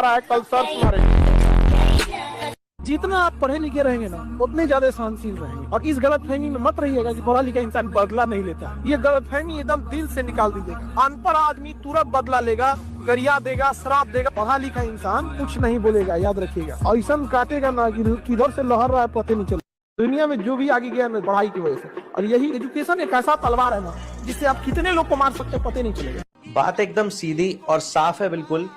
रहा है, कल सर्च मारेंगे। जितना आप पढ़े लिखे रहेंगे ना, उतने ज्यादा सहनशील रहेंगे। और इस गलतफहमी में मत रहिएगा कि पढ़ा लिखा इंसान बदला नहीं लेता। ये गलतफहमी एकदम दिल से निकाल दीजिएगा। अनपढ़ आदमी तुरंत बदला लेगा, गरिया देगा, श्राप देगा। पढ़ा लिखा इंसान कुछ नहीं बोलेगा, याद रखिएगा। और ऐसा काटेगा ना कि किधर से लहर रहा है पता नहीं चलेगा। दुनिया में जो भी आगे गया है पढ़ाई की वजह से। और यही एजुकेशन एक ऐसा तलवार है ना, जिससे आप कितने लोग को मार सकते हैं पता नहीं चलेगा। बात एकदम सीधी और साफ है बिल्कुल।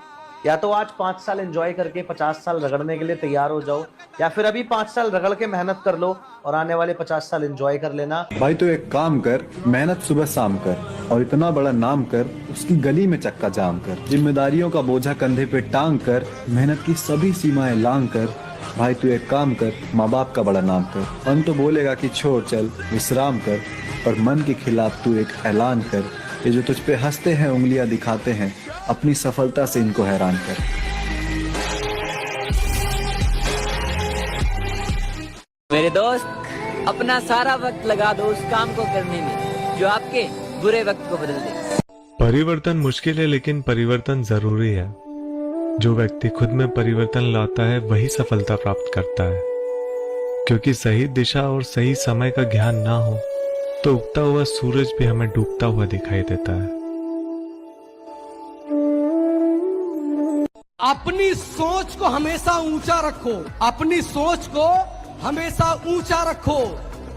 या तो आज 5 साल एंजॉय करके 50 साल रगड़ने के लिए तैयार हो जाओ, या फिर अभी 5 साल रगड़ के मेहनत कर लो और आने वाले 50 साल एंजॉय कर लेना। भाई तो एक काम कर, मेहनत सुबह शाम कर और इतना बड़ा नाम कर, उसकी गली में चक्का जाम कर। जिम्मेदारियों का बोझा कंधे पे टांग कर, मेहनत की सभी सीमाएं लांग कर। भाई तू एक काम कर, माँ बाप का बड़ा नाम कर। मन तो बोलेगा कि छोड़ चल विश्राम कर, पर मन के खिलाफ तू एक ऐलान कर। ये जो तुझ पे हंसते हैं, उंगलियां दिखाते हैं, अपनी सफलता से इनको हैरान कर। मेरे दोस्त, अपना सारा वक्त लगा दो उस काम को करने में जो आपके बुरे वक्त को बदल दे। परिवर्तन मुश्किल है, लेकिन परिवर्तन जरूरी है। जो व्यक्ति खुद में परिवर्तन लाता है वही सफलता प्राप्त करता है। क्योंकि सही दिशा और सही समय का ज्ञान ना हो तो उगता हुआ सूरज भी हमें डूबता हुआ दिखाई देता है। अपनी सोच को हमेशा ऊंचा रखो, अपनी सोच को हमेशा ऊंचा रखो,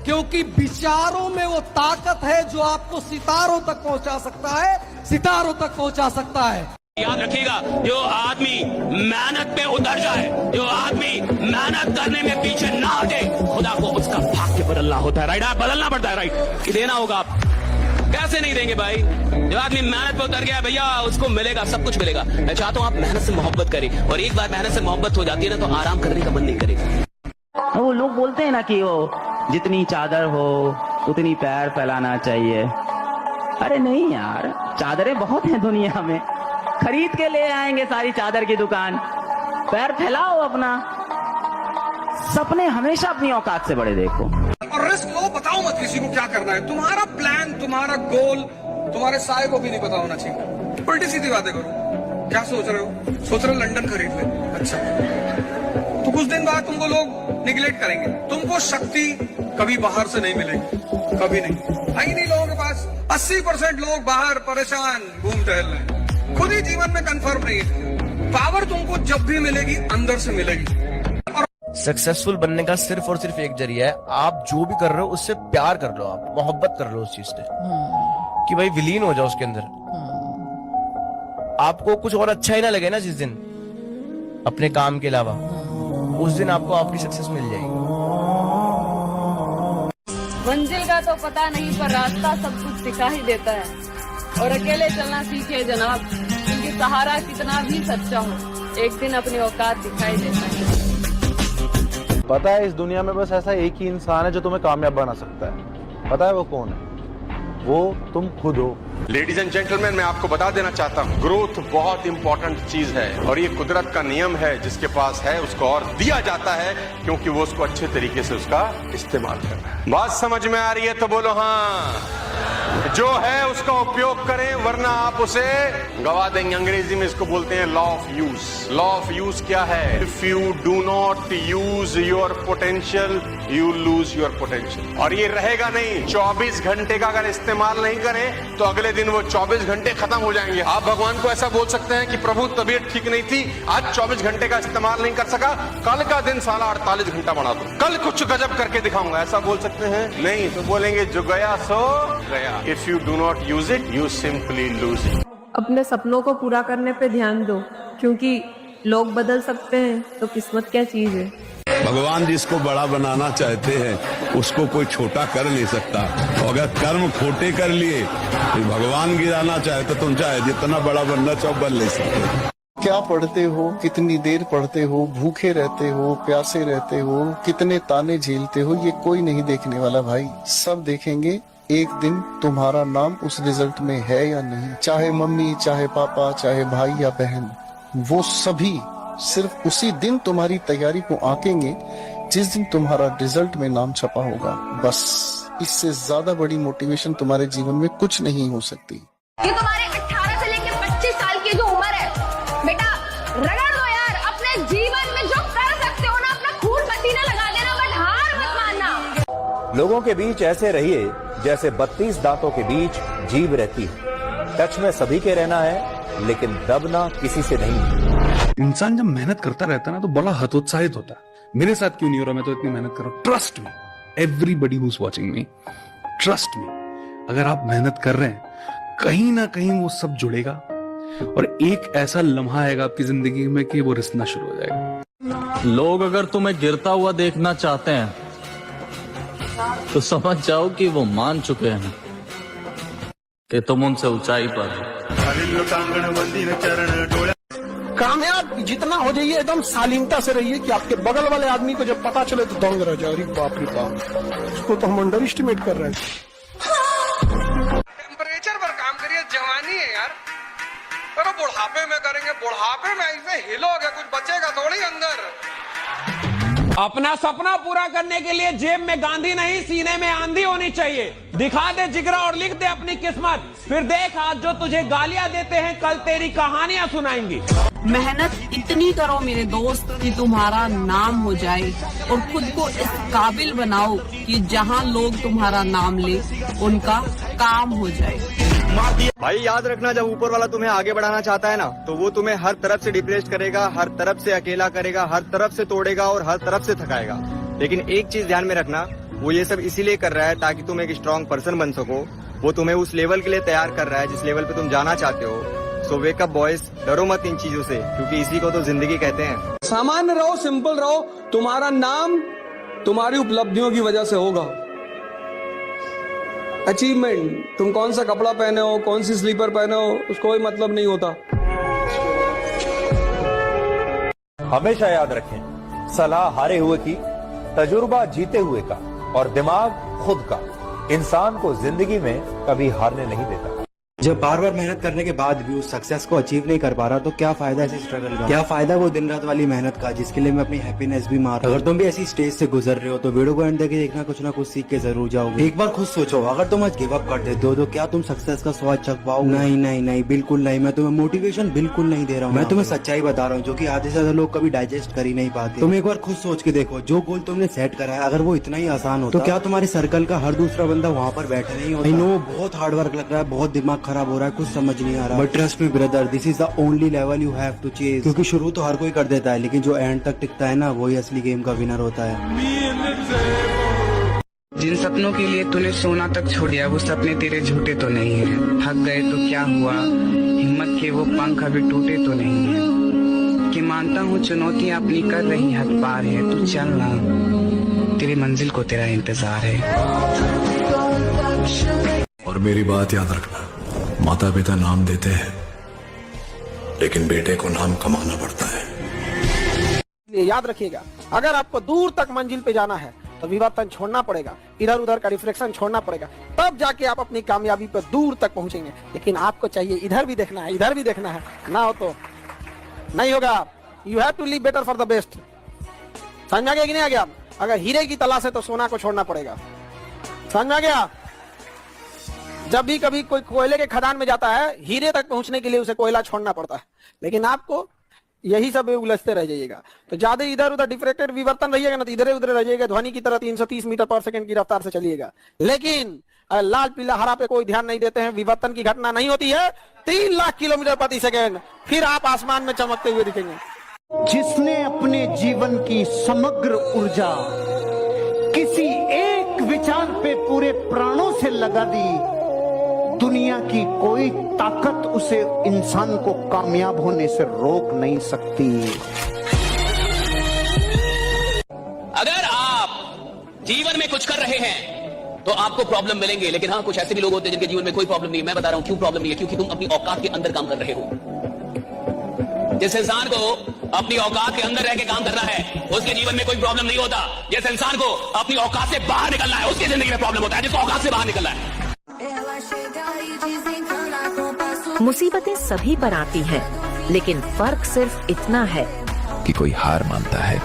क्योंकि विचारों में वो ताकत है जो आपको सितारों तक पहुंचा सकता है, सितारों तक पहुंचा सकता है। याद रखिएगा, जो आदमी मेहनत पे उतर जाए, जो आदमी मेहनत करने में पीछे ना हटे, खुदा को उसका भाग्य बदलना होता है। राइट, बदलना पड़ता है। राइट, कि देना होगा। आप कैसे नहीं देंगे भाई? जो आदमी मेहनत पे उतर गया भैया, उसको मिलेगा, सब कुछ मिलेगा। मैं चाहता हूँ आप मेहनत से मोहब्बत करें, और एक बार मेहनत से मोहब्बत हो जाती है ना, तो आराम करने का मन नहीं करेगा। वो लोग बोलते हैं ना कि वो जितनी चादर हो उतनी पैर फैलाना चाहिए। अरे नहीं यार, चादरें बहुत हैं दुनिया में, खरीद के ले आएंगे सारी चादर की दुकान। पैर फैलाओ अपना, सपने हमेशा अपनी औकात से बड़े देखो। और रिस्क लो, बताओ मत किसी को क्या करना है। तुम्हारा प्लान, तुम्हारा गोल तुम्हारे साय को भी नहीं पता होना चाहिए। उल्टी सीधी बातें करो। क्या सोच रहे हो? सोच रहे हो लंदन खरीद ले? अच्छा, तो कुछ दिन बाद तुमको लोग निगलेक्ट करेंगे। तुमको शक्ति कभी बाहर से नहीं मिलेगी, कभी नहीं आई। नहीं लोगों के पास 80% लोग बाहर परेशान घूम टहल रहे हैं, खुद ही जीवन में कंफर्म नहीं है। पावर तुमको जब भी मिलेगी अंदर से मिलेगी। सक्सेसफुल बनने का सिर्फ और सिर्फ एक जरिया है, आप जो भी कर रहे हो उससे प्यार कर लो, आप मोहब्बत कर लो उस चीज से, कि भाई विलीन हो जाओ उसके अंदर। आपको कुछ और अच्छा ही ना लगे ना जिस दिन अपने काम के अलावा, उस दिन आपको आपकी सक्सेस मिल जाएगी। मंजिल का तो पता नहीं, पर रास्ता सब कुछ दिखा ही देता है। और अकेले चलना सीखे जनाब, क्योंकि सहारा कितना भी सच्चा हो, एक दिन अपनी औकात दिखाई देता है। पता है, इस दुनिया में बस ऐसा एक ही इंसान है जो तुम्हें कामयाब बना सकता है। पता है वो कौन है? वो तुम खुद हो। लेडीज एंड जेंटलमैन, मैं आपको बता देना चाहता हूँ, ग्रोथ बहुत इंपॉर्टेंट चीज है, और ये कुदरत का नियम है। जिसके पास है उसको और दिया जाता है, क्योंकि वो उसको अच्छे तरीके से उसका इस्तेमाल कर रहा है। बात समझ में आ रही है तो बोलो हाँ। जो है उसका उपयोग करें, वरना आप उसे गवा देंगे। अंग्रेजी में इसको बोलते हैं law of use. Law of use क्या है? If you do not use your potential, you lose your potential. और ये रहेगा नहीं। 24 घंटे का अगर इस्तेमाल नहीं करें तो अगले दिन वो 24 घंटे खत्म हो जाएंगे। आप भगवान को ऐसा बोल सकते हैं कि प्रभु तबीयत ठीक नहीं थी, आज 24 घंटे का इस्तेमाल नहीं कर सका, कल का दिन साला 48 घंटा बना दो, कल कुछ गजब करके दिखाऊंगा, ऐसा बोल सकते हैं? नहीं, तो बोलेंगे जो गया सो गया। If you do not use it, you simply lose it. अपने सपनों को पूरा करने पे ध्यान दो, क्योंकि लोग बदल सकते हैं तो किस्मत क्या चीज है। भगवान जिसको बड़ा बनाना चाहते हैं उसको कोई छोटा कर नहीं सकता। और अगर कर्म खोटे कर लिए तो भगवान गिराना चाहे तो तुम चाहे जितना बड़ा बनना चाहो बन ले सकते। क्या पढ़ते हो, कितनी देर पढ़ते हो, भूखे रहते हो, प्यासे रहते हो, कितने ताने झेलते हो, ये कोई नहीं देखने वाला भाई। सब देखेंगे एक दिन तुम्हारा नाम उस रिजल्ट में है या नहीं। चाहे मम्मी, चाहे पापा, चाहे भाई या बहन, वो सभी सिर्फ उसी दिन तुम्हारी तैयारी को आंकेंगे जिस दिन तुम्हारा रिजल्ट में नाम छपा होगा। बस इससे ज्यादा बड़ी मोटिवेशन तुम्हारे जीवन में कुछ नहीं हो सकती। ये तुम्हारे 18 से लेकर 25 साल की जो उम्र है बेटा, रगड़ दो यार। जीवन में जो कर सकते हो ना अपना खून पसीना लगा देना, बट हार मत मानना। लोगों के बीच ऐसे रहिए जैसे 32 दांतों के बीच जीभ रहती है। टच में सभी के रहना है, लेकिन दबना किसी से नहीं। इंसान जब मेहनत करता रहता है ना तो बड़ा हतोत्साहित होता है। मेरे साथ क्यों नहीं हो रहा, मैं तो इतनी मेहनत कर रहा हूं। Trust me, everybody who is watching me, trust me, अगर आप मेहनत कर रहे हैं कहीं ना कहीं वो सब जुड़ेगा और एक ऐसा लम्हा आएगा आपकी जिंदगी में कि वो रिसना शुरू हो जाएगा। लोग अगर तुम्हें गिरता हुआ देखना चाहते हैं तो समझ जाओ कि वो मान चुके हैं कि तुम उनसे ऊंचाई पर हो। कामयाब जितना हो जाइए एकदम शालीनता से रहिए कि आपके बगल वाले आदमी को जब पता चले तो दंग रह जाए, अरे बाप रे बाप, उसको तो हम अंडर एस्टिमेट कर रहे हैं। टेम्परेचर पर काम करिए, जवानी है यार। पर बुढ़ापे में करेंगे, बुढ़ापे में ऐसे हिलोगे कुछ बचेगा थोड़ी अंदर। अपना सपना पूरा करने के लिए जेब में गांधी नहीं सीने में आंधी होनी चाहिए। दिखा दे जिगरा और लिख दे अपनी किस्मत, फिर देख आज जो तुझे गालियां देते हैं कल तेरी कहानियां सुनाएंगी। मेहनत इतनी करो मेरे दोस्त कि तुम्हारा नाम हो जाए और खुद को इस काबिल बनाओ कि जहां लोग तुम्हारा नाम ले उनका काम हो जाए। भाई याद रखना, जब ऊपर वाला तुम्हें आगे बढ़ाना चाहता है ना तो वो तुम्हें हर तरफ से डिप्रेस करेगा, हर तरफ से अकेला करेगा, हर तरफ से तोड़ेगा और हर तरफ से थकाएगा। लेकिन एक चीज ध्यान में रखना, वो ये सब इसीलिए कर रहा है ताकि तुम एक स्ट्रॉन्ग पर्सन बन सको। वो तुम्हें उस लेवल के लिए तैयार कर रहा है जिस लेवल पे तुम जाना चाहते हो। सो वेक अप बॉयज, डरो मत इन चीजों से, क्योंकि इसी को तो जिंदगी कहते हैं। सामान्य रहो, सिंपल रहो, तुम्हारा नाम तुम्हारी उपलब्धियों की वजह से होगा। अचीवमेंट, तुम कौन सा कपड़ा पहने हो, कौन सी स्लीपर पहने हो, उसको कोई मतलब नहीं होता। हमेशा याद रखें, सलाह हारे हुए की, तजुर्बा जीते हुए का और दिमाग खुद का इंसान को जिंदगी में कभी हारने नहीं देता। जब बार बार मेहनत करने के बाद भी उस सक्सेस को अचीव नहीं कर पा रहा तो क्या फायदा ऐसे स्ट्रगल का, क्या फायदा वो दिन रात वाली मेहनत का जिसके लिए मैं अपनी हैप्पीनेस भी मार। अगर तुम भी ऐसी स्टेज से गुजर रहे हो तो वीडियो को एंड तक देखना, कुछ ना कुछ सीख के जरूर जाओगे। एक बार खुद सोचो, अगर तुम आज गिव अप कर देते हो तो क्या तुम सक्सेस का स्वाद चख पाओगे? नहीं नहीं नहीं, बिल्कुल नहीं। मैं तुम्हें मोटिवेशन बिल्कुल नहीं दे रहा हूँ, मैं तुम्हें सच्चाई बता रहा हूँ जो की आधे से ज्यादा लोग कभी डाइजेस्ट कर ही नहीं पाते। तुम एक बार खुद सोच के देखो, जो गोल तुमने सेट करा है अगर वो इतना ही आसान हो तो क्या तुम्हारे सर्कल का हर दूसरा बंदा वहाँ पर बैठा नहीं होता? आई नो बहुत हार्ड वर्क लग रहा है, बहुत दिमाग खराब हो रहा है, कुछ समझ नहीं आ रहा, but trust me brother, this is the only level you have to chase. क्योंकि शुरू तो हर कोई कर देता है, लेकिन जो एंड तक टिकता है ना वही असली गेम का विनर होता है। जिन सपनों के लिए तूने सोना तक छोड़ दिया वो सपने तेरे झूठे तो नहीं है। थक गए तो क्या हुआ, हिम्मत के वो पंख अभी टूटे तो नहीं है। कि मानता हूँ चुनौतियाँ अपनी कर रही हद पार है, तू चलना तेरी मंजिल को तेरा इंतजार है। और मेरी बात याद रखना, माता पिता नाम देते हैं लेकिन बेटे को नाम कमाना पड़ता है। ये याद रखिएगा, अगर आपको दूर तक मंजिल पे जाना है तो विवर्तन छोड़ना पड़ेगा, इधर उधर का रिफ्लेक्शन छोड़ना पड़ेगा, तब जाके आप अपनी कामयाबी पर दूर तक पहुंचेंगे। लेकिन आपको चाहिए इधर भी देखना है, इधर भी देखना है, ना हो तो नहीं होगा। You have to live better for the best. समझ में आ गया कि नहीं आ गया? अगर हीरे की तलाश है तो सोना को छोड़ना पड़ेगा। समझ में आ गया? जब भी कभी कोई कोयले के खदान में जाता है, हीरे तक पहुंचने के लिए उसे कोयला छोड़ना पड़ता है, लेकिन आपको यही सब उलझते रह जाइएगा। तो ज्यादा इधर उधर डिफ्रेक्टेड विवर्तन रहिएगा ना तो इधर उधर रह जाइएगा, ध्वनि की तरह 330 मीटर पर सेकंड की रफ्तार से चलिएगा। लेकिन लाल पीला हरा पे कोई ध्यान नहीं देते हैं, विवर्तन की घटना नहीं होती है, 3 लाख किलोमीटर प्रति सेकेंड, फिर आप आसमान में चमकते हुए दिखेंगे। जिसने अपने जीवन की समग्र ऊर्जा किसी एक विचार पे पूरे प्राणों से लगा दी, दुनिया की कोई ताकत उसे इंसान को कामयाब होने से रोक नहीं सकती। अगर आप जीवन में कुछ कर रहे हैं तो आपको प्रॉब्लम मिलेंगे, लेकिन हाँ कुछ ऐसे भी लोग होते हैं जिनके जीवन में कोई प्रॉब्लम नहीं है। मैं बता रहा हूं क्यों प्रॉब्लम नहीं है, क्योंकि तुम अपनी औकात के अंदर काम कर रहे हो। जिस इंसान को अपनी औकात के अंदर रह के काम करना है उसके जीवन में कोई प्रॉब्लम नहीं होता। जिस इंसान को अपनी औकात से बाहर निकलना है उसकी जिंदगी में प्रॉब्लम होता है, जिसको औकात से बाहर निकलना है। मुसीबतें सभी पर आती हैं, लेकिन फर्क सिर्फ इतना है कि कोई हार मानता है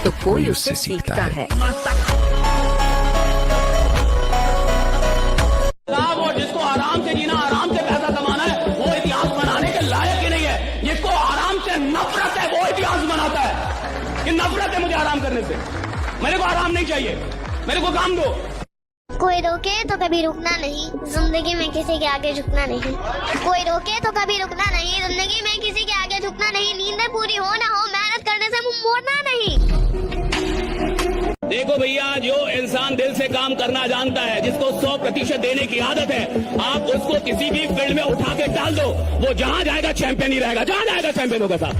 तो कोई उससे सीखता है। और जिसको आराम से जीना, आराम से पैसा कमाना है, वो इतिहास बनाने के लायक ही नहीं है। जिसको आराम से नफरत है वो इतिहास बनाता है। ये नफरत है मुझे आराम करने से। मेरे को आराम नहीं चाहिए, मेरे को काम दो। कोई रोके तो कभी रुकना नहीं, जिंदगी में किसी के आगे झुकना नहीं। कोई रोके तो कभी रुकना नहीं, जिंदगी में किसी के आगे झुकना नहीं। नींदें पूरी हो ना हो, मेहनत करने से मुंह मोड़ना नहीं। देखो भैया, जो इंसान दिल से काम करना जानता है, जिसको 100% देने की आदत है, आप उसको किसी भी फील्ड में उठा के डाल दो, वो जहां जाएगा चैंपियन ही रहेगा, जहां जाएगा चैंपियन होगा साहब,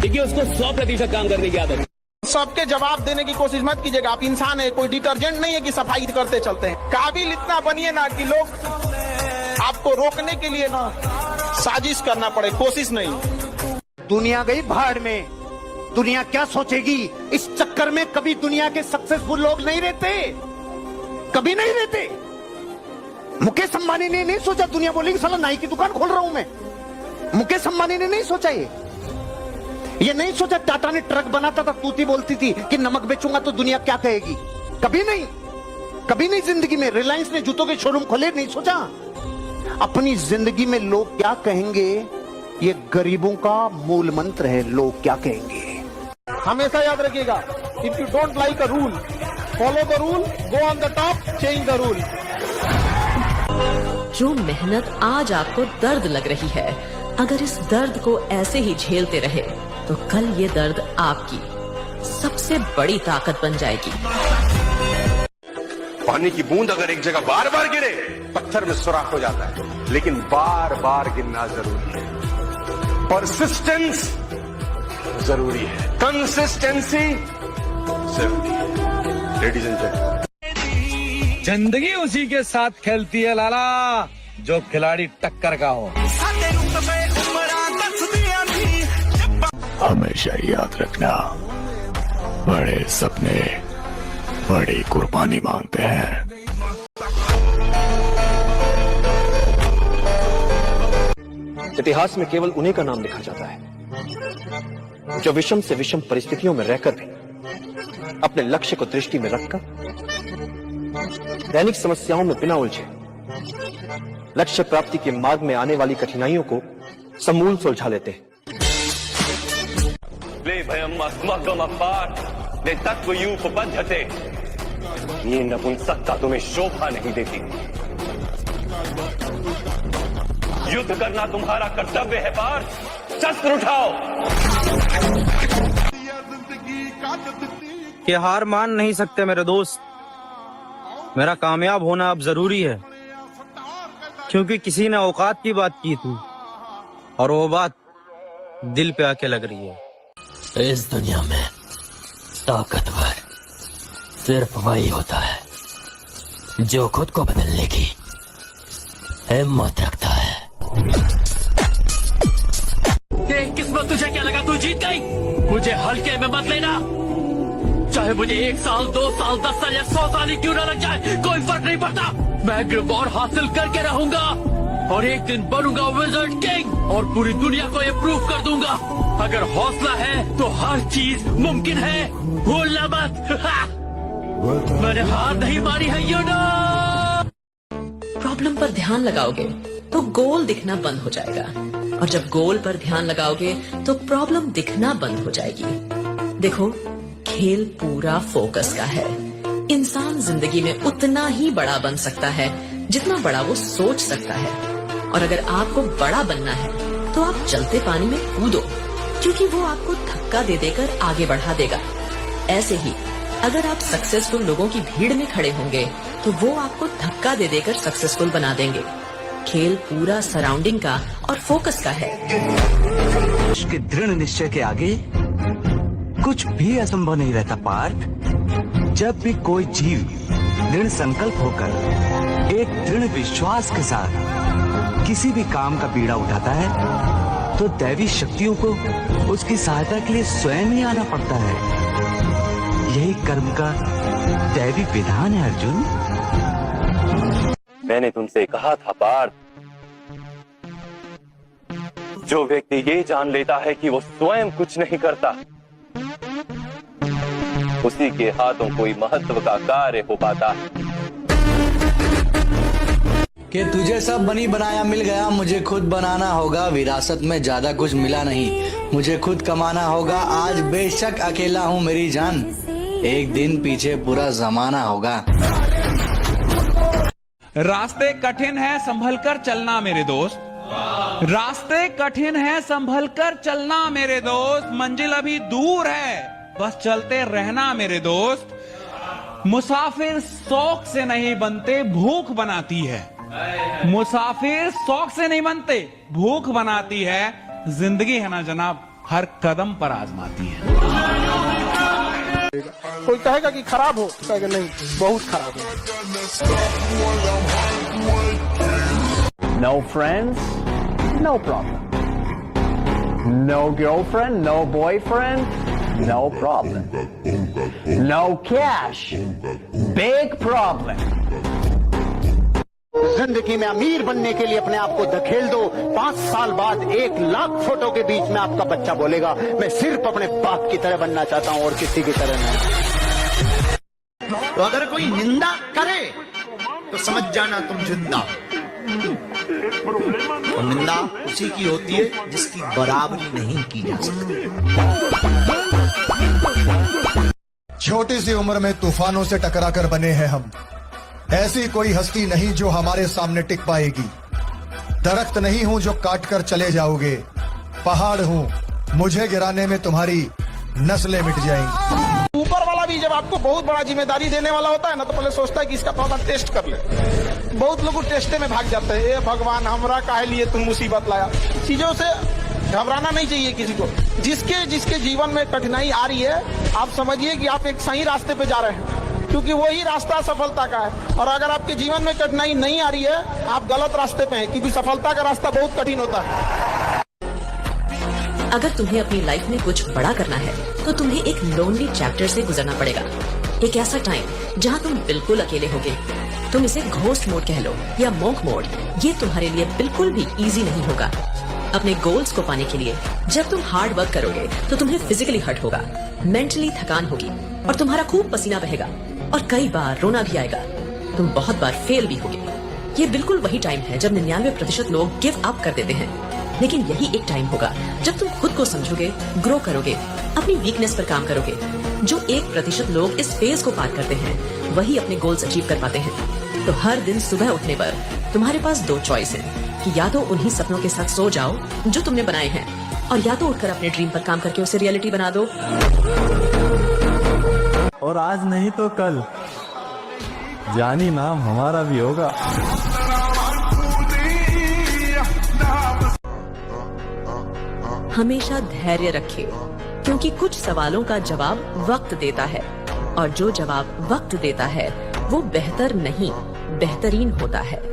क्योंकि उसको 100% काम करने की आदत है। सबके जवाब देने की कोशिश मत कीजिएगा। आप इंसान है, कोई डिटर्जेंट नहीं है कि सफाई करते चलते हैं। काबिल इतना बनिए ना कि लोग आपको रोकने के लिए ना साजिश करना पड़े, कोशिश नहीं। दुनिया गई भाड़ में, दुनिया क्या सोचेगी इस चक्कर में। कभी दुनिया के सक्सेसफुल लोग नहीं रहते, कभी नहीं रहते। मुकेश अंबानी ने नहीं सोचा, दुनिया बोलेगी साला नाई की दुकान खोल रहा हूं मैं। मुकेश अंबानी ने नहीं सोचा, ये नहीं सोचा। टाटा ने ट्रक बनाता था, तूती बोलती थी कि नमक बेचूंगा तो दुनिया क्या कहेगी। कभी नहीं, कभी नहीं जिंदगी में। रिलायंस ने जूतों के शोरूम खोले, नहीं सोचा। अपनी जिंदगी में लोग क्या कहेंगे, ये गरीबों का मूल मंत्र है, लोग क्या कहेंगे। हमेशा याद रखिएगा, if you don't like a rule, follow the rule, go on the top, change the rule. जो मेहनत आज आपको दर्द लग रही है, अगर इस दर्द को ऐसे ही झेलते रहे तो कल ये दर्द आपकी सबसे बड़ी ताकत बन जाएगी। पानी की बूंद अगर एक जगह बार बार गिरे, पत्थर में सुराख हो जाता है, लेकिन बार बार गिरना जरूरी है। परसिस्टेंस जरूरी है, कंसिस्टेंसी जरूरी है। लेडीज एंड जेंटलमैन, जिंदगी उसी के साथ खेलती है लाला, जो खिलाड़ी टक्कर का हो। हमेशा याद रखना, बड़े सपने बड़ी कुर्बानी मांगते हैं। इतिहास में केवल उन्हीं का नाम लिखा जाता है जो विषम से विषम परिस्थितियों में रहकर भी अपने लक्ष्य को दृष्टि में रखकर दैनिक समस्याओं में बिना उलझे लक्ष्य प्राप्ति के मार्ग में आने वाली कठिनाइयों को समूल सुलझा लेते हैं। ये नपुंसकता तुम्हें शोभा नहीं देती। युद्ध करना तुम्हारा कर्तव्य है पार्थ, शस्त्र उठाओ। कि हार मान नहीं सकते मेरे दोस्त, मेरा कामयाब होना अब जरूरी है, क्योंकि किसी ने औकात की बात की थी और वो बात दिल पे आके लग रही है। इस दुनिया में ताकतवर सिर्फ वही होता है जो खुद को बदलने की हिम्मत रखता है। किस्मत तुझे क्या लगा, तू जीत गई? मुझे हल्के में मत लेना, चाहे मुझे 1 साल 2 साल 10 साल या 100 साल ही क्यों ना लग जाए, कोई फर्क नहीं पड़ता। मैं रिवॉर्ड हासिल करके रहूंगा और एक दिन बनूंगा विज़र्ड किंग और पूरी दुनिया को ये प्रूव कर दूंगा। अगर हौसला है तो हर चीज मुमकिन है, भूलना मत। मैंने हार नहीं मारी है, यू नो। प्रॉब्लम पर ध्यान लगाओगे तो गोल दिखना बंद हो जाएगा, और जब गोल पर ध्यान लगाओगे तो प्रॉब्लम दिखना बंद हो जाएगी। देखो, खेल पूरा फोकस का है। इंसान जिंदगी में उतना ही बड़ा बन सकता है जितना बड़ा वो सोच सकता है, और अगर आपको बड़ा बनना है तो आप चलते पानी में कूदो, क्योंकि वो आपको धक्का दे देकर आगे बढ़ा देगा। ऐसे ही अगर आप सक्सेसफुल लोगों की भीड़ में खड़े होंगे तो वो आपको धक्का दे देकर सक्सेसफुल बना देंगे। खेल पूरा सराउंडिंग का और फोकस का है। के दृढ़ निश्चय के आगे कुछ भी असंभव नहीं रहता पार्थ। जब भी कोई जीव दृढ़ संकल्प होकर एक दृढ़ विश्वास के साथ किसी भी काम का बीड़ा उठाता है तो दैवी शक्तियों को उसकी सहायता के लिए स्वयं ही आना पड़ता है। यही कर्म का दैवी विधान है अर्जुन। मैंने तुमसे कहा था पार्थ, जो व्यक्ति ये जान लेता है कि वो स्वयं कुछ नहीं करता, उसी के हाथों कोई महत्व का कार्य हो पाता है। कि तुझे सब बनी बनाया मिल गया, मुझे खुद बनाना होगा, विरासत में ज्यादा कुछ मिला नहीं, मुझे खुद कमाना होगा, आज बेशक अकेला हूँ मेरी जान, एक दिन पीछे पूरा जमाना होगा। रास्ते कठिन है संभल कर चलना मेरे दोस्त, रास्ते कठिन है संभल कर चलना मेरे दोस्त, मंजिल अभी दूर है बस चलते रहना मेरे दोस्त, मुसाफिर शौक से नहीं बनते भूख बनाती है, मुसाफिर शौक से नहीं बनते भूख बनाती है, जिंदगी है ना जनाब हर कदम पर आजमाती है। कोई कहेगा कि खराब हो, कहेगा नहीं बहुत खराब है। No friends, no problem. No girlfriend, no boyfriend, no problem. No cash, big problem. जिंदगी में अमीर बनने के लिए अपने आप को धकेल दो, 5 साल बाद 1 लाख फोटो के बीच में आपका बच्चा बोलेगा मैं सिर्फ अपने बाप की तरह बनना चाहता हूं और किसी की तरह नहीं। तो अगर कोई निंदा करे तो समझ जाना तुम जिंदा, और निंदा उसी की होती है जिसकी बराबरी नहीं की जा सकती। छोटी सी उम्र में तूफानों से टकरा कर बने हैं हम, ऐसी कोई हस्ती नहीं जो हमारे सामने टिक पाएगी, दरख्त नहीं हूं जो काट कर चले जाओगे, पहाड़ हूं मुझे गिराने में तुम्हारी नस्लें मिट जाएंगी। ऊपर वाला भी जब आपको बहुत बड़ा जिम्मेदारी देने वाला होता है ना, तो पहले सोचता है कि इसका थोड़ा टेस्ट कर ले। बहुत लोग टेस्टे में भाग जाते हैं, ए भगवान हमरा काहे लिए तुम मुसीबत लाया। चीजों से घबराना नहीं चाहिए किसी को। जिसके जीवन में कठिनाई आ रही है, आप समझिए कि आप एक सही रास्ते पे जा रहे हैं, क्योंकि वही रास्ता सफलता का है। और अगर आपके जीवन में कठिनाई नहीं आ रही है, आप गलत रास्ते पे हैं, क्योंकि सफलता का रास्ता बहुत कठिन होता है। अगर तुम्हें अपनी लाइफ में कुछ बड़ा करना है तो तुम्हें एक लोनली चैप्टर से गुजरना पड़ेगा, एक ऐसा टाइम जहां तुम बिल्कुल अकेले होगे। तुम इसे घोस्ट मोड कह लो या मोंक मोड, ये तुम्हारे लिए बिल्कुल भी इजी नहीं होगा। अपने गोल्स को पाने के लिए जब तुम हार्ड वर्क करोगे तो तुम्हें फिजिकली हर्ट होगा, मेंटली थकान होगी और तुम्हारा खूब पसीना बहेगा और कई बार रोना भी आएगा। तुम बहुत बार फेल भी होगे। ये बिल्कुल वही टाइम है जब 99% लोग गिव अप कर देते हैं, लेकिन यही एक टाइम होगा जब तुम खुद को समझोगे, ग्रो करोगे, अपनी वीकनेस पर काम करोगे। जो 1% लोग इस फेज को पार करते हैं वही अपने गोल्स अचीव कर पाते हैं। तो हर दिन सुबह उठने पर तुम्हारे पास 2 चॉइस है कि या तो उन्हीं सपनों के साथ सो जाओ जो तुमने बनाए हैं, और या तो उठकर अपने ड्रीम पर काम करके उसे रियलिटी बना दो। और आज नहीं तो कल जानी नाम हमारा भी होगा। हमेशा धैर्य रखें, क्योंकि कुछ सवालों का जवाब वक्त देता है, और जो जवाब वक्त देता है वो बेहतर नहीं, बेहतरीन होता है।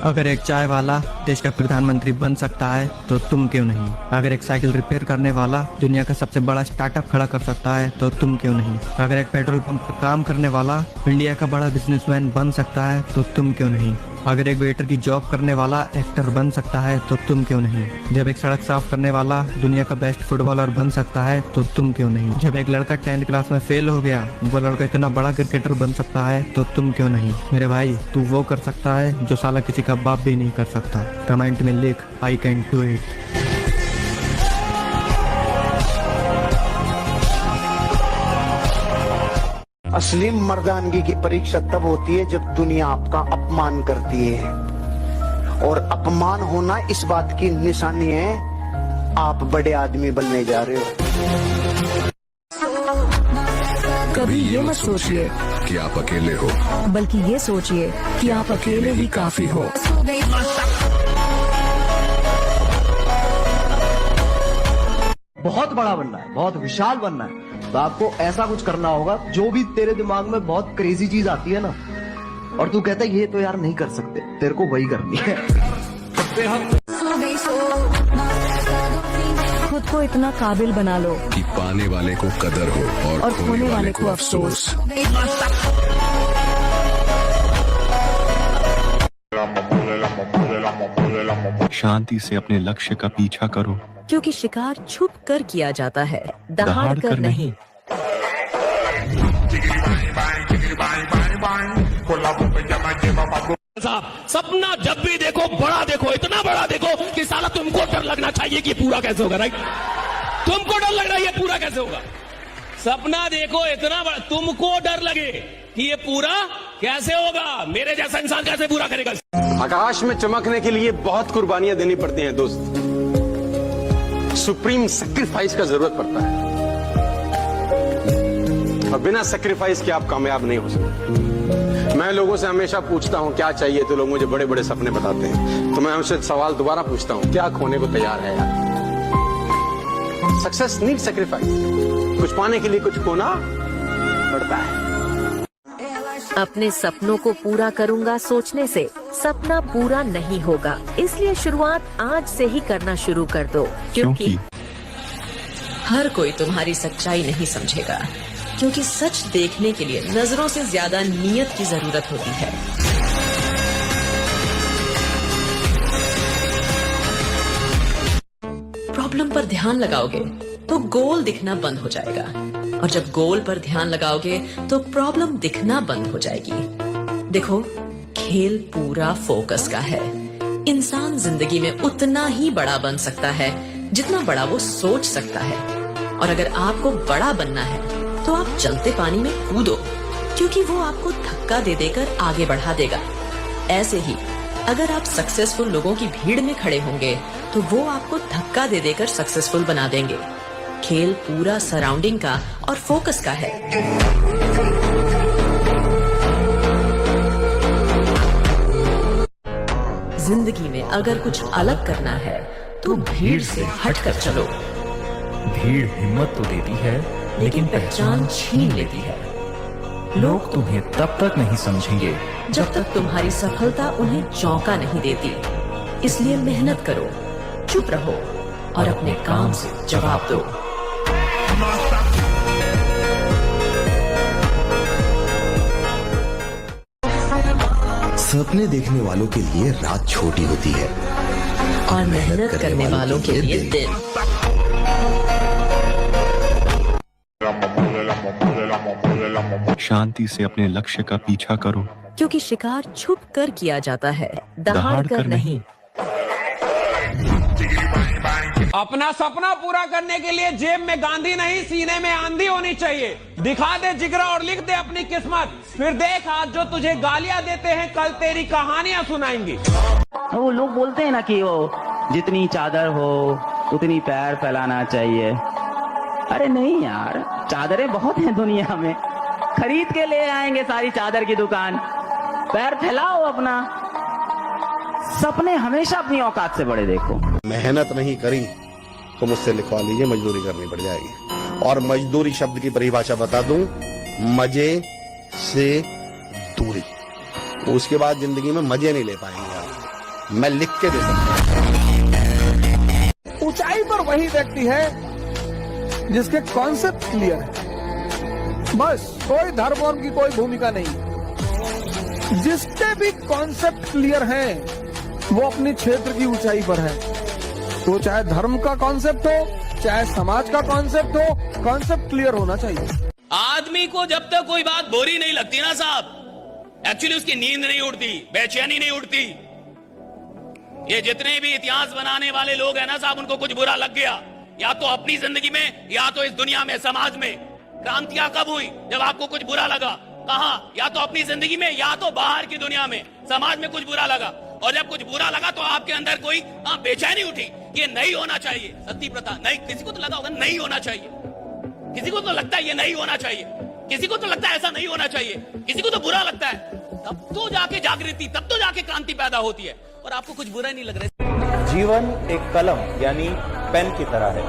अगर एक चाय वाला देश का प्रधानमंत्री बन सकता है तो तुम क्यों नहीं? अगर एक साइकिल रिपेयर करने वाला दुनिया का सबसे बड़ा स्टार्टअप खड़ा कर सकता है तो तुम क्यों नहीं? अगर एक पेट्रोल पंप पर काम करने वाला इंडिया का बड़ा बिजनेसमैन बन सकता है तो तुम क्यों नहीं? अगर एक वेटर की जॉब करने वाला एक्टर बन सकता है तो तुम क्यों नहीं? जब एक सड़क साफ करने वाला दुनिया का बेस्ट फुटबॉलर बन सकता है तो तुम क्यों नहीं? जब एक लड़का 10th क्लास में फेल हो गया, वो लड़का इतना बड़ा क्रिकेटर बन सकता है तो तुम क्यों नहीं? मेरे भाई, तू वो कर सकता है जो साला किसी का बाप भी नहीं कर सकता। कमेंट में लिख आई कैन डू इट। असली मर्दानगी की परीक्षा तब होती है जब दुनिया आपका अपमान करती है, और अपमान होना इस बात की निशानी है आप बड़े आदमी बनने जा रहे हो। कभी ये मत सोचिए कि आप अकेले हो, बल्कि ये सोचिए कि आप अकेले ही काफी हो। बहुत बड़ा बनना है, बहुत विशाल बनना है, तो आपको ऐसा कुछ करना होगा जो भी तेरे दिमाग में बहुत क्रेजी चीज आती है ना, और तू कहता है ये तो यार नहीं कर सकते, तेरे को वही करनी है। खुद को इतना काबिल बना लो कि पाने वाले को कदर हो और खोने वाले को अफसोस। शांति से अपने लक्ष्य का पीछा करो, क्योंकि शिकार छुप कर किया जाता है, दहाड़ कर नहीं। साहब सपना जब भी देखो बड़ा देखो, इतना बड़ा देखो कि साला तुमको डर लगना चाहिए कि पूरा कैसे होगा। राइट, तुमको डर लग रहा है ये पूरा कैसे होगा। सपना देखो इतना बड़ा, तुमको डर लगे कि ये पूरा कैसे होगा, मेरे जैसा इंसान कैसे पूरा करेगा। आकाश में चमकने के लिए बहुत कुर्बानियां देनी पड़ती हैं दोस्त, सुप्रीम सेक्रीफाइस का जरूरत पड़ता है, और बिना सेक्रीफाइस के आप कामयाब नहीं हो सकते। मैं लोगों से हमेशा पूछता हूं क्या चाहिए, तो लोग मुझे बड़े बड़े सपने बताते हैं, तो मैं उनसे सवाल दोबारा पूछता हूं, क्या खोने को तैयार है यार। सक्सेस नीड सेक्रीफाइस, कुछ पाने के लिए कुछ खोना पड़ता है। अपने सपनों को पूरा करूंगा सोचने से सपना पूरा नहीं होगा, इसलिए शुरुआत आज से ही करना शुरू कर दो, क्योंकि हर कोई तुम्हारी सच्चाई नहीं समझेगा, क्योंकि सच देखने के लिए नजरों से ज्यादा नीयत की जरूरत होती है। प्रॉब्लम पर ध्यान लगाओगे तो गोल दिखना बंद हो जाएगा, और जब गोल पर ध्यान लगाओगे तो प्रॉब्लम दिखना बंद हो जाएगी। देखो, खेल पूरा फोकस का है। इंसान जिंदगी में उतना ही बड़ा बन सकता है जितना बड़ा वो सोच सकता है, और अगर आपको बड़ा बनना है तो आप चलते पानी में कूदो, क्योंकि वो आपको धक्का दे देकर आगे बढ़ा देगा। ऐसे ही अगर आप सक्सेसफुल लोगों की भीड़ में खड़े होंगे तो वो आपको धक्का दे देकर सक्सेसफुल बना देंगे। खेल पूरा सराउंडिंग का और फोकस का है। जिंदगी में अगर कुछ अलग करना है तो भीड़ से हटकर चलो। भीड़ हिम्मत तो देती है लेकिन पहचान छीन लेती है। लोग तुम्हें तब तक नहीं समझेंगे जब तक तुम्हारी सफलता उन्हें चौंका नहीं देती। इसलिए मेहनत करो, चुप रहो और अपने काम से जवाब दो। सपने देखने वालों के लिए रात छोटी होती है और मेहनत करने वालों के लिए दिन। शांति से अपने लक्ष्य का पीछा करो, क्योंकि शिकार छुप कर किया जाता है, दहाड़ कर नहीं। अपना सपना पूरा करने के लिए जेब में गांधी नहीं, सीने में आंधी होनी चाहिए। दिखा दे जिगरा और लिख दे अपनी किस्मत, फिर देख आज जो तुझे गालियां देते हैं कल तेरी कहानियां सुनाएंगी। वो लोग बोलते हैं ना कि वो जितनी चादर हो उतनी पैर फैलाना चाहिए। अरे नहीं यार, चादरें बहुत हैं दुनिया में, खरीद के ले आएंगे सारी चादर की दुकान। पैर फैलाओ अपना, सपने हमेशा अपनी औकात से बड़े देखो। मेहनत नहीं करी तो मुझसे लिखवा लीजिए, मजदूरी करनी पड़ जाएगी। और मजदूरी शब्द की परिभाषा बता दूं, मजे से दूरी। उसके बाद जिंदगी में मजे नहीं ले पाएंगे आप, मैं लिख के दे सकता हूं। ऊंचाई पर वही व्यक्ति है जिसके कॉन्सेप्ट क्लियर है, बस कोई धर्म वर्म की कोई भूमिका नहीं। जिसके भी कॉन्सेप्ट क्लियर हैं वो अपने क्षेत्र की ऊंचाई पर है। तो चाहे धर्म का कॉन्सेप्ट हो चाहे समाज का कॉन्सेप्ट हो, कॉन्सेप्ट क्लियर होना चाहिए। आदमी को जब तक कोई बात बोरी नहीं लगती ना साहब, एक्चुअली उसकी नींद नहीं उड़ती, बेचैनी नहीं उड़ती। ये जितने भी इतिहास बनाने वाले लोग हैं ना साहब, उनको कुछ बुरा लग गया, या तो अपनी जिंदगी में या तो इस दुनिया में, समाज में। क्रांतियां कब हुई? जब आपको कुछ बुरा लगा। कहां? या तो अपनी जिंदगी में या तो बाहर की दुनिया में, समाज में कुछ बुरा लगा। और जब कुछ बुरा लगा तो आपके अंदर कोई बेचैनी उठी, ये नहीं होना चाहिए। सती प्रथा नहीं, किसी को तो लगा होगा नहीं होना चाहिए, किसी को तो लगता है ये नहीं होना चाहिए, किसी को तो लगता है ऐसा नहीं होना चाहिए, किसी को तो बुरा लगता है। तब तो जाके जागृति, तब तो जाके क्रांति पैदा होती है, और आपको कुछ बुरा नहीं लग रहा है। जीवन एक कलम यानी पेन की तरह है।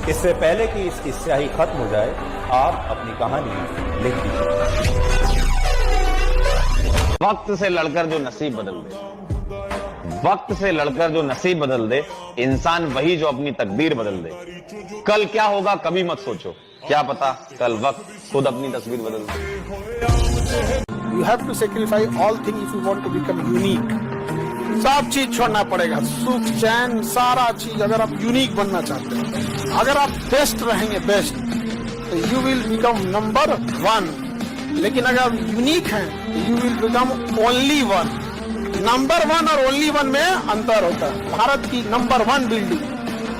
इससे पहले कि इसकी स्याही खत्म हो जाए, आप अपनी कहानी लिख लीजिए। वक्त से लड़कर जो नसीब बदल दे, वक्त से लड़कर जो नसीब बदल दे, इंसान वही जो अपनी तकदीर बदल दे। कल क्या होगा कभी मत सोचो, क्या पता कल वक्त खुद अपनी तस्वीर बदल दे। You have to sacrifice all things if you want to become unique. सब चीज छोड़ना पड़ेगा, सुख चैन सारा चीज, अगर आप यूनिक बनना चाहते हैं। अगर आप बेस्ट रहेंगे, बेस्ट, तो यू विल बिकम नंबर 1। लेकिन अगर यूनिक है you will become only one. Number 1 और ओनली 1 में अंतर होता है। भारत की नंबर 1 बिल्डिंग,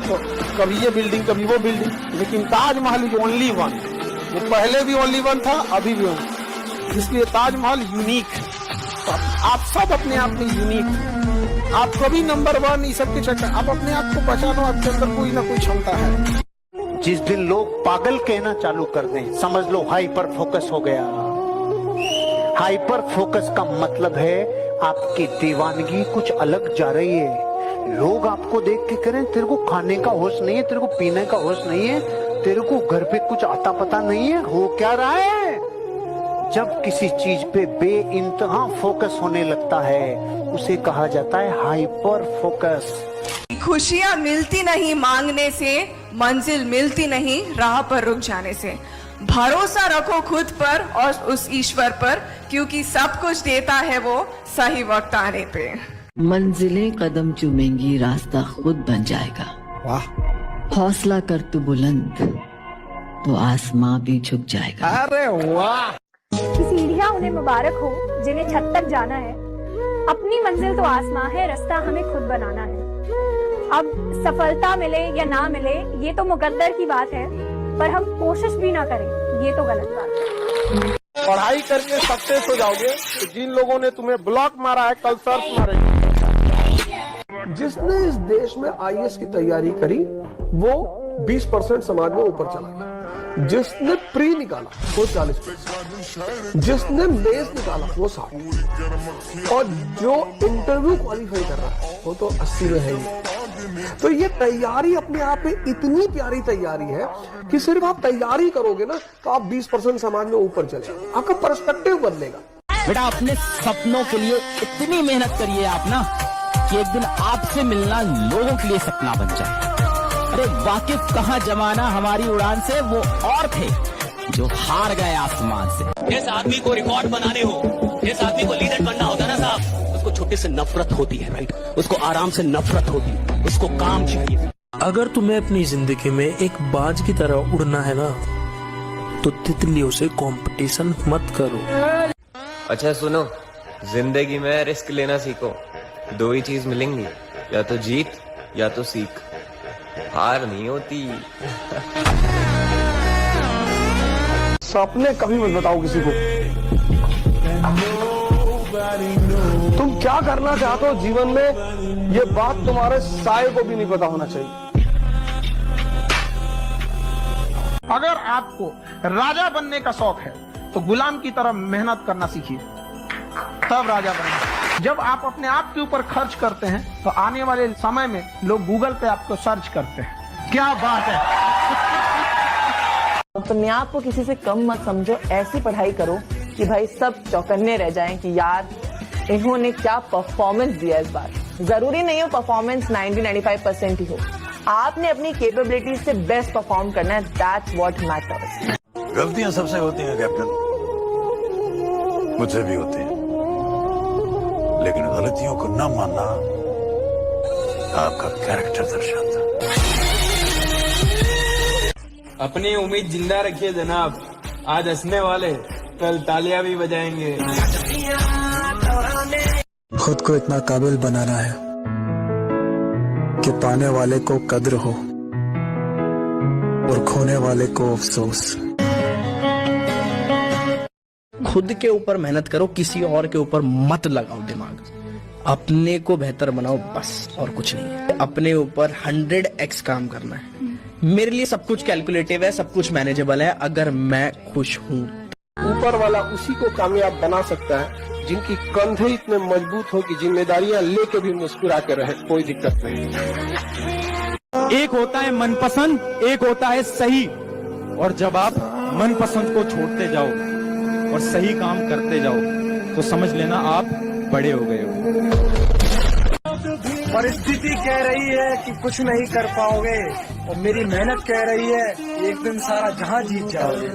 तो कभी ये बिल्डिंग कभी वो बिल्डिंग, लेकिन ताजमहल इज ओनली 1। वो पहले भी ओनली 1 था, अभी भी ओनली, इसलिए ताजमहल यूनिक है। तो आप सब अपने आप में यूनिक हैं। आप कभी नंबर 1 इस सब के चक्कर, आप अपने आप को पहचानो, आपके अंदर कोई ना कोई क्षमता है। जिस दिन लोग पागल कहना चालू कर दें, समझ लो हाइपर फोकस हो गया। हाइपर फोकस का मतलब है आपकी दीवानगी कुछ अलग जा रही है। लोग आपको देख के करें, तेरे को खाने का होश नहीं है, तेरे को पीने का होश नहीं है, तेरे को घर पे कुछ आता पता नहीं है, हो क्या रहा है। जब किसी चीज पे बेइंतहा फोकस होने लगता है, उसे कहा जाता है हाइपर फोकस। खुशियाँ मिलती नहीं मांगने से, मंजिल मिलती नहीं राह पर रुक जाने से। भरोसा रखो खुद पर और उस ईश्वर पर, क्योंकि सब कुछ देता है वो सही वक्त आने पे। मंजिलें कदम चूमेंगी, रास्ता खुद बन जाएगा। वाह। हौसला कर तू बुलंद, तो आसमां भी झुक जाएगा। अरे वाह। सीढ़ियाँ उन्हें मुबारक हो जिन्हें छत तक जाना है। अपनी मंजिल तो आसमां है, रास्ता हमें खुद बनाना है। अब सफलता मिले या ना मिले ये तो मुकद्दर की बात है, पर हम कोशिश भी ना करें ये तो गलत बात है। पढ़ाई करके सक्सेस हो जाओगे, तो जिन लोगों ने तुम्हें ब्लॉक मारा है कल सर्च मारेंगे। जिसने इस देश में IAS की तैयारी करी वो 20% समाज में ऊपर चला गया। जिसने प्री निकाला वो 40%, जिसने मेंस निकाला वो 60%, और जो इंटरव्यू क्वालिफाई कर रहा है वो तो 80 में है ही। तो ये तैयारी अपने आप में इतनी प्यारी तैयारी है कि सिर्फ आप तैयारी करोगे ना तो आप 20% समाज में ऊपर चले, आपका पर्सपेक्टिव बदलेगा। बेटा अपने सपनों के लिए इतनी मेहनत करिए आप ना कि एक दिन आपसे मिलना लोगों के लिए सपना बन जाए। अरे वाकिफ कहाँ जमाना हमारी उड़ान से वो और थे जो हार गए आसमान से। इस आदमी को रिकॉर्ड बनाने हो, इस आदमी को लीडर बनना होता ना साहब, उसको छोटे से नफरत होती है, राइट? उसको आराम से नफरत होती है, उसको काम चाहिए। अगर तुम्हें अपनी जिंदगी में एक बाज की तरह उड़ना है ना, तो तितलियों से कंपटीशन मत करो। अच्छा सुनो, जिंदगी में रिस्क लेना सीखो। 2 ही चीज मिलेंगी, या तो जीत या तो सीख। हार नहीं होती। सपने कभी मत बताओ किसी को। तुम क्या करना चाहते हो जीवन में, ये बात तुम्हारे साए को भी नहीं पता होना चाहिए। अगर आपको राजा बनने का शौक है तो गुलाम की तरह मेहनत करना सीखिए, तब राजा बनेंगे। जब आप अपने आप के ऊपर खर्च करते हैं तो आने वाले समय में लोग गूगल पे आपको सर्च करते हैं। क्या बात है। अपने आप को किसी से कम मत समझो, ऐसी पढ़ाई करो कि भाई सब चौकन्ने रह जाएं कि यार इन्होंने क्या परफॉर्मेंस दिया इस बार। जरूरी नहीं हो परफॉर्मेंस 90-95% ही हो, आपने अपनी कैपेबिलिटी से बेस्ट परफॉर्म करना है। That's what matters. गलतियां सबसे होती हैं कैप्टन, मुझसे भी होती हैं, लेकिन गलतियों को न मानना आपका कैरेक्टर दर्शाता। अपनी उम्मीद जिंदा रखिए जनाब, आज हंसने वाले कल तालियां भी बजाएंगे। खुद को इतना काबिल बनाना है कि पाने वाले को कद्र हो और खोने वाले को अफसोस। खुद के ऊपर मेहनत करो, किसी और के ऊपर मत लगाओ दिमाग। अपने को बेहतर बनाओ बस, और कुछ नहीं है। अपने ऊपर 100x काम करना है। मेरे लिए सब कुछ कैलकुलेटिव है, सब कुछ मैनेजेबल है अगर मैं खुश हूँ। ऊपर वाला उसी को कामयाब बना सकता है जिनकी कंधे इतने मजबूत हो कि जिम्मेदारियां लेके भी मुस्कुरा के रहे, कोई दिक्कत नहीं। एक होता है मनपसंद, एक होता है सही। और जब आप मनपसंद को छोड़ते जाओ और सही काम करते जाओ तो समझ लेना आप बड़े हो गए हो। परिस्थिति कह रही है कि कुछ नहीं कर पाओगे, और मेरी मेहनत कह रही है एक दिन सारा जहां जीत जाओगे।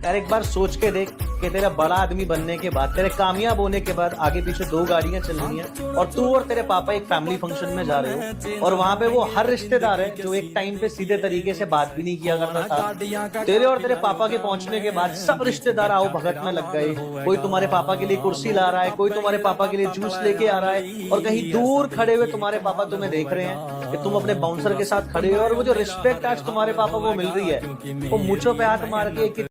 यार एक बार सोच के देख, कि तेरा बड़ा आदमी बनने के बाद, तेरे कामयाब होने के बाद आगे पीछे 2 गाड़ियां चल रही हैं और तू और तेरे पापा एक फैमिली फंक्शन में जा रहे हो और वहां पे वो हर रिश्तेदार है जो एक टाइम पे सीधे तरीके से बात भी नहीं किया करता था। तेरे और तेरे पापा के पहुंचने के बाद सब रिश्तेदार आओ भगत में लग गए। कोई तुम्हारे पापा के लिए कुर्सी ला रहा है, कोई तुम्हारे पापा के लिए जूस लेके आ रहा है और कहीं दूर खड़े हुए तुम्हारे पापा तुम्हें देख रहे हैं कि तुम अपने बाउंसर के साथ खड़े हो और वो जो रिस्पेक्ट आज तुम्हारे पापा को मिल रही है वो मुझों पे हाथ मार के